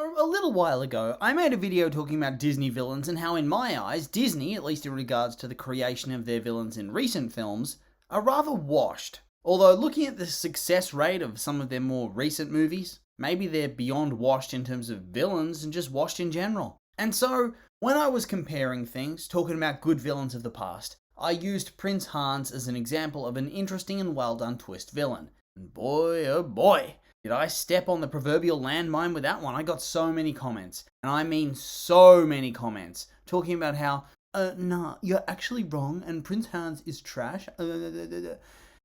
So, a little while ago, I made a video talking about Disney villains and how in my eyes, Disney, at least in regards to the creation of their villains in recent films, are rather washed. Although looking at the success rate of some of their more recent movies, maybe they're beyond washed in terms of villains and just washed in general. And so, when I was comparing things, talking about good villains of the past, I used Prince Hans as an example of an interesting and well done twist villain. And boy, oh boy, did I step on the proverbial landmine with that one. I got so many comments, and I mean so many comments, talking about how, nah, you're actually wrong, and Prince Hans is trash.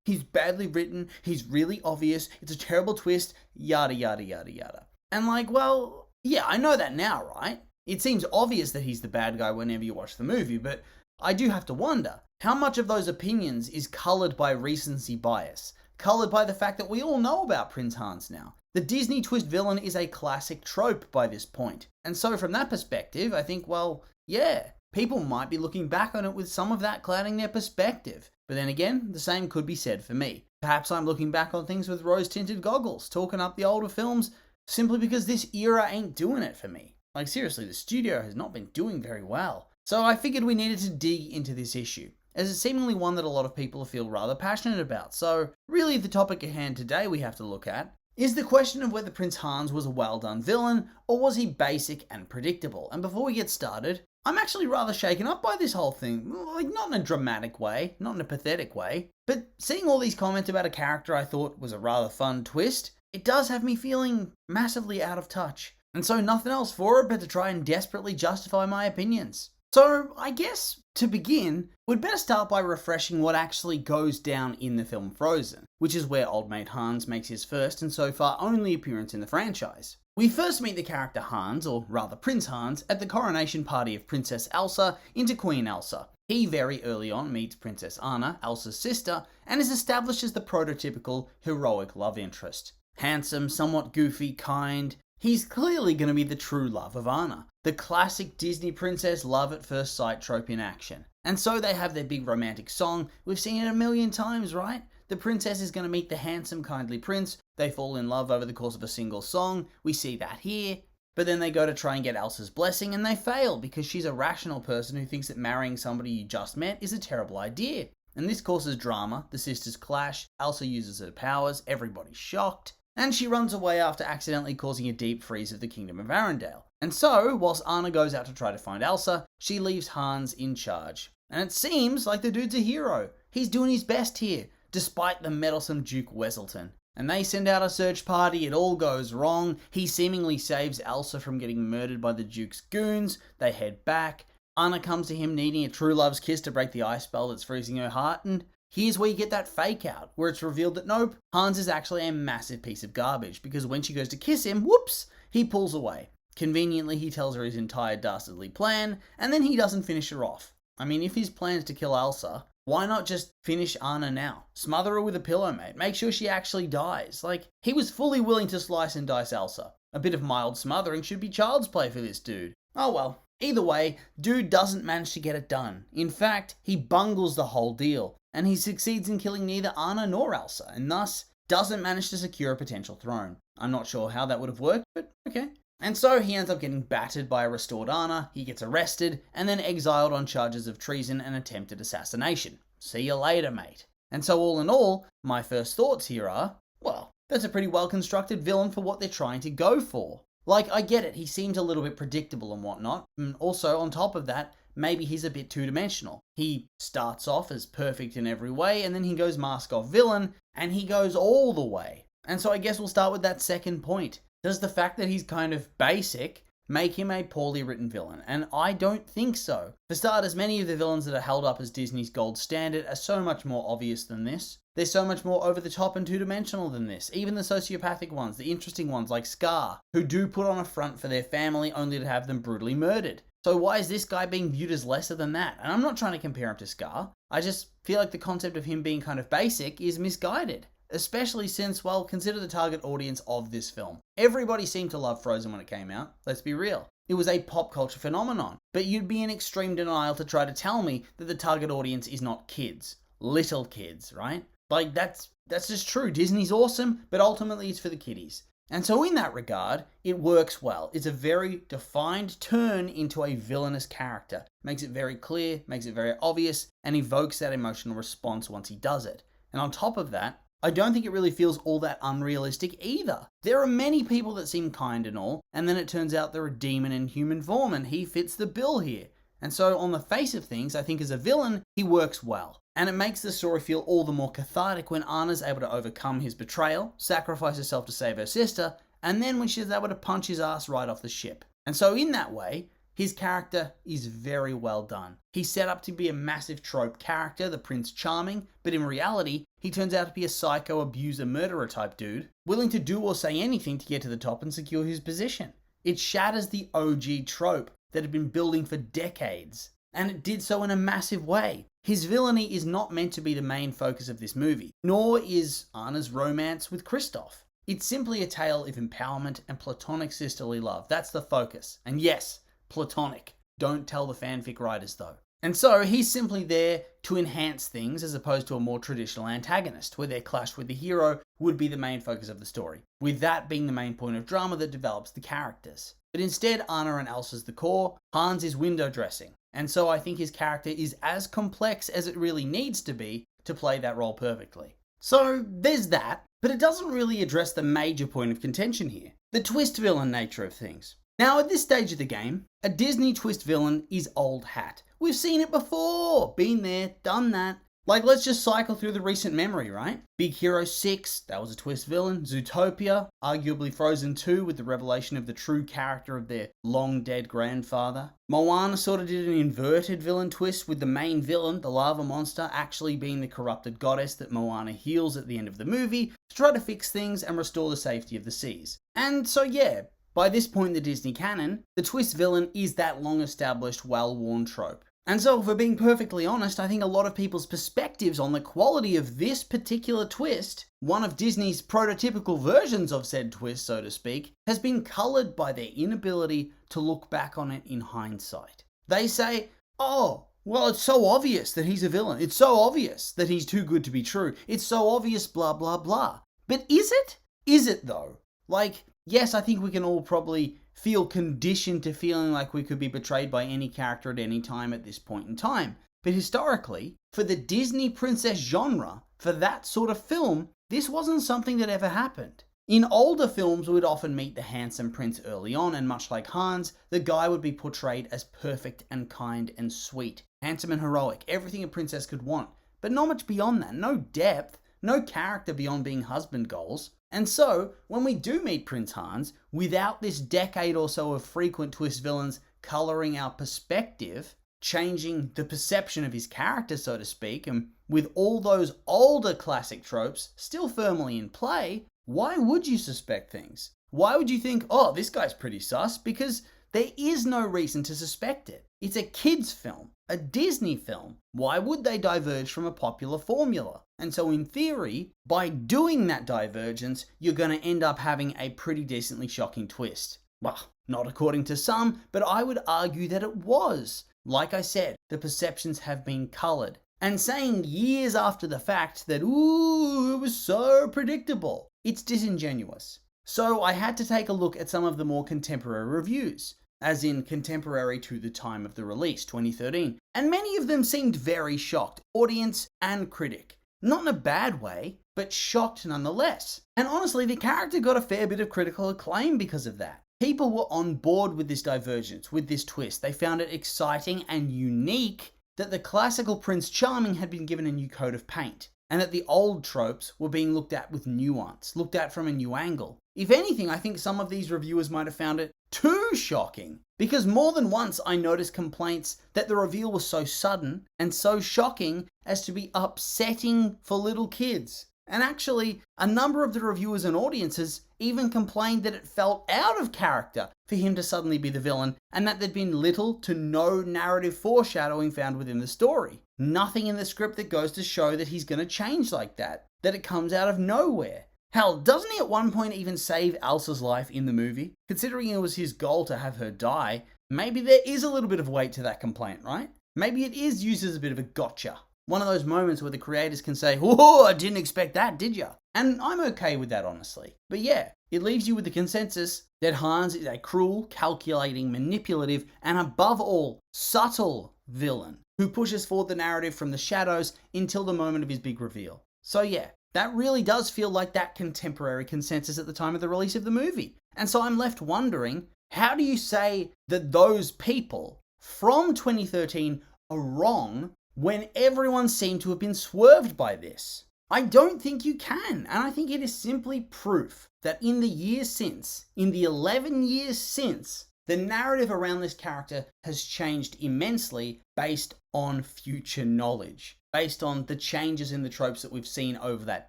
He's badly written, he's really obvious, it's a terrible twist, yada yada yada yada. And like, well, yeah, I know that now, right? It seems obvious that he's the bad guy whenever you watch the movie, but I do have to wonder, how much of those opinions is coloured by recency bias? Coloured by the fact that we all know about Prince Hans now. The Disney twist villain is a classic trope by this point. And so from that perspective, I think, well, yeah, people might be looking back on it with some of that clouding their perspective. But then again, the same could be said for me. Perhaps I'm looking back on things with rose-tinted goggles, talking up the older films, simply because this era ain't doing it for me. Like seriously, the studio has not been doing very well. So I figured we needed to dig into this issue, as it's seemingly one that a lot of people feel rather passionate about. So really the topic at hand today we have to look at is the question of whether Prince Hans was a well done villain, or was he basic and predictable. And before we get started, I'm actually rather shaken up by this whole thing. Like, not in a dramatic way, not in a pathetic way, but seeing all these comments about a character I thought was a rather fun twist, it does have me feeling massively out of touch. And so nothing else for it but to try and desperately justify my opinions. So I guess, to begin, we'd better start by refreshing what actually goes down in the film Frozen, which is where Old Mate Hans makes his first and so far only appearance in the franchise. We first meet the character Hans, or rather Prince Hans, at the coronation party of Princess Elsa into Queen Elsa. He very early on meets Princess Anna, Elsa's sister, and is established as the prototypical heroic love interest. Handsome, somewhat goofy, kind. He's clearly going to be the true love of Anna, the classic Disney princess love at first sight trope in action. And so they have their big romantic song. We've seen it a million times, right? The princess is going to meet the handsome, kindly prince. They fall in love over the course of a single song. We see that here. But then they go to try and get Elsa's blessing and they fail because she's a rational person who thinks that marrying somebody you just met is a terrible idea. And this causes drama. The sisters clash. Elsa uses her powers. Everybody's shocked. And she runs away after accidentally causing a deep freeze of the Kingdom of Arendelle. And so, whilst Anna goes out to try to find Elsa, she leaves Hans in charge. And it seems like the dude's a hero. He's doing his best here, despite the meddlesome Duke Weselton. And they send out a search party, it all goes wrong. He seemingly saves Elsa from getting murdered by the Duke's goons. They head back. Anna comes to him needing a true love's kiss to break the ice spell that's freezing her heart, and here's where you get that fake out, where it's revealed that nope, Hans is actually a massive piece of garbage, because when she goes to kiss him, whoops, he pulls away. Conveniently, he tells her his entire dastardly plan, and then he doesn't finish her off. I mean, if his plan is to kill Elsa, why not just finish Anna now? Smother her with a pillow, mate. Make sure she actually dies. Like, he was fully willing to slice and dice Elsa. A bit of mild smothering should be child's play for this dude. Oh well. Either way, dude doesn't manage to get it done. In fact, he bungles the whole deal, and he succeeds in killing neither Anna nor Elsa, and thus doesn't manage to secure a potential throne. I'm not sure how that would have worked, but okay. And so he ends up getting battered by a restored Anna, he gets arrested, and then exiled on charges of treason and attempted assassination. See you later, mate. And so all in all, my first thoughts here are, well, that's a pretty well constructed villain for what they're trying to go for. Like, I get it, he seems a little bit predictable and whatnot, and also on top of that, maybe he's a bit two-dimensional. He starts off as perfect in every way, and then he goes mask-off villain, and he goes all the way. And so I guess we'll start with that second point. Does the fact that he's kind of basic make him a poorly written villain? And I don't think so. For starters, many of the villains that are held up as Disney's gold standard are so much more obvious than this. They're so much more over the top and two-dimensional than this. Even the sociopathic ones, the interesting ones like Scar, who do put on a front for their family only to have them brutally murdered. So why is this guy being viewed as lesser than that? And I'm not trying to compare him to Scar. I just feel like the concept of him being kind of basic is misguided. Especially since, well, consider the target audience of this film. Everybody seemed to love Frozen when it came out, let's be real. It was a pop culture phenomenon. But you'd be in extreme denial to try to tell me that the target audience is not kids. Little kids, right? Like, that's just true. Disney's awesome, but ultimately it's for the kiddies. And so in that regard, it works well. It's a very defined turn into a villainous character. Makes it very clear, makes it very obvious, and evokes that emotional response once he does it. And on top of that, I don't think it really feels all that unrealistic either. There are many people that seem kind and all, and then it turns out they're a demon in human form, and he fits the bill here. And so on the face of things, I think as a villain, he works well. And it makes the story feel all the more cathartic when Anna's able to overcome his betrayal, sacrifice herself to save her sister, and then when she's able to punch his ass right off the ship. And so in that way, his character is very well done. He's set up to be a massive trope character, the Prince Charming, but in reality, he turns out to be a psycho abuser murderer type dude, willing to do or say anything to get to the top and secure his position. It shatters the OG trope that had been building for decades, and it did so in a massive way. His villainy is not meant to be the main focus of this movie, nor is Anna's romance with Kristoff. It's simply a tale of empowerment and platonic sisterly love. That's the focus. And yes, platonic. Don't tell the fanfic writers though. And so he's simply there to enhance things as opposed to a more traditional antagonist, where their clash with the hero would be the main focus of the story, with that being the main point of drama that develops the characters. But instead, Anna and Elsa's the core, Hans is window dressing. And so I think his character is as complex as it really needs to be to play that role perfectly. So there's that, but it doesn't really address the major point of contention here, the twist villain nature of things. Now at this stage of the game, a Disney twist villain is old hat. We've seen it before, been there, done that. Like, let's just cycle through the recent memory, right? Big Hero 6, that was a twist villain. Zootopia, arguably Frozen 2 with the revelation of the true character of their long-dead grandfather. Moana sort of did an inverted villain twist with the main villain, the lava monster, actually being the corrupted goddess that Moana heals at the end of the movie to try to fix things and restore the safety of the seas. And so yeah, by this point in the Disney canon, the twist villain is that long-established, well-worn trope. And so, if we're being perfectly honest, I think a lot of people's perspectives on the quality of this particular twist, one of Disney's prototypical versions of said twist, so to speak, has been coloured by their inability to look back on it in hindsight. They say, oh, well, it's so obvious that he's a villain. It's so obvious that he's too good to be true. It's so obvious, blah, blah, blah. But is it? Is it though? Like, yes, I think we can all probably feel conditioned to feeling like we could be betrayed by any character at any time at this point in time. But historically, for the Disney princess genre, for that sort of film, this wasn't something that ever happened. In older films, we'd often meet the handsome prince early on, and much like Hans, the guy would be portrayed as perfect and kind and sweet, handsome and heroic, everything a princess could want. But not much beyond that, no depth, no character beyond being husband goals. And so, when we do meet Prince Hans, without this decade or so of frequent twist villains colouring our perspective, changing the perception of his character, so to speak, and with all those older classic tropes still firmly in play, why would you suspect things? Why would you think, oh, this guy's pretty sus? Because there is no reason to suspect it. It's a kid's film, a Disney film. Why would they diverge from a popular formula? And so in theory, by doing that divergence, you're going to end up having a pretty decently shocking twist. Well, not according to some, but I would argue that it was. Like I said, the perceptions have been coloured. And saying years after the fact that, ooh, it was so predictable, it's disingenuous. So I had to take a look at some of the more contemporary reviews, as in contemporary to the time of the release, 2013. And many of them seemed very shocked, audience and critic. Not in a bad way, but shocked nonetheless. And honestly, the character got a fair bit of critical acclaim because of that. People were on board with this divergence, with this twist. They found it exciting and unique that the classical Prince Charming had been given a new coat of paint, and that the old tropes were being looked at with nuance, looked at from a new angle. If anything, I think some of these reviewers might have found it too shocking, because more than once I noticed complaints that the reveal was so sudden and so shocking as to be upsetting for little kids. And actually, a number of the reviewers and audiences even complained that it felt out of character for him to suddenly be the villain, and that there'd been little to no narrative foreshadowing found within the story. Nothing in the script that goes to show that he's going to change like that it comes out of nowhere. Hell, doesn't he at one point even save Elsa's life in the movie? Considering it was his goal to have her die, maybe there is a little bit of weight to that complaint, right? Maybe it is used as a bit of a gotcha. One of those moments where the creators can say, whoa, I didn't expect that, did ya? And I'm okay with that, honestly. But yeah, it leaves you with the consensus that Hans is a cruel, calculating, manipulative, and above all, subtle villain who pushes forward the narrative from the shadows until the moment of his big reveal. So yeah, that really does feel like that contemporary consensus at the time of the release of the movie. And so I'm left wondering, how do you say that those people from 2013 are wrong when everyone seemed to have been swerved by this? I don't think you can, and I think it is simply proof that in the years since, in the 11 years since, the narrative around this character has changed immensely based on future knowledge, based on the changes in the tropes that we've seen over that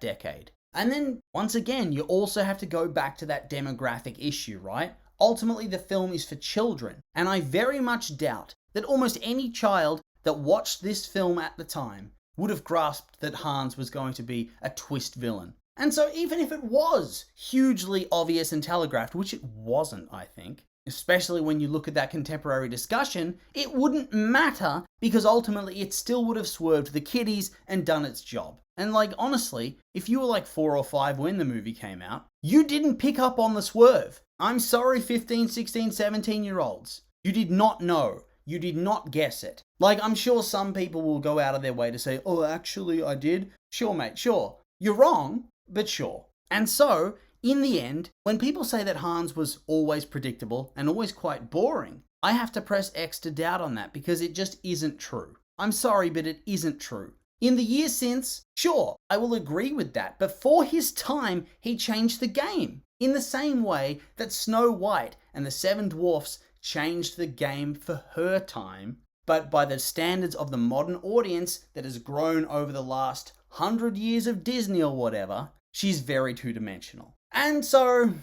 decade. And then, once again, you also have to go back to that demographic issue, right? Ultimately, the film is for children, and I very much doubt that almost any child that watched this film at the time would have grasped that Hans was going to be a twist villain. And so even if it was hugely obvious and telegraphed, which it wasn't, I think, especially when you look at that contemporary discussion, it wouldn't matter because ultimately it still would have swerved the kiddies and done its job. And like, honestly, if you were like 4 or 5 when the movie came out, you didn't pick up on the swerve. I'm sorry, 15, 16, 17-year-olds. You did not know. You did not guess it. Like, I'm sure some people will go out of their way to say, oh, actually, I did. Sure, mate, sure. You're wrong, but sure. And so, in the end, when people say that Hans was always predictable and always quite boring, I have to press X to doubt on that because it just isn't true. I'm sorry, but it isn't true. In the years since, sure, I will agree with that, but for his time, he changed the game. In the same way that Snow White and the Seven Dwarfs changed the game for her time, but by the standards of the modern audience that has grown over the last 100 years of Disney or whatever, she's very two-dimensional. And so,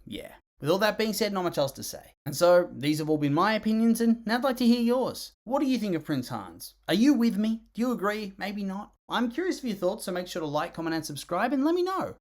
yeah. With all that being said, not much else to say. And so, these have all been my opinions, and now I'd like to hear yours. What do you think of Prince Hans? Are you with me? Do you agree? Maybe not? I'm curious for your thoughts, so make sure to like, comment, and subscribe, and let me know.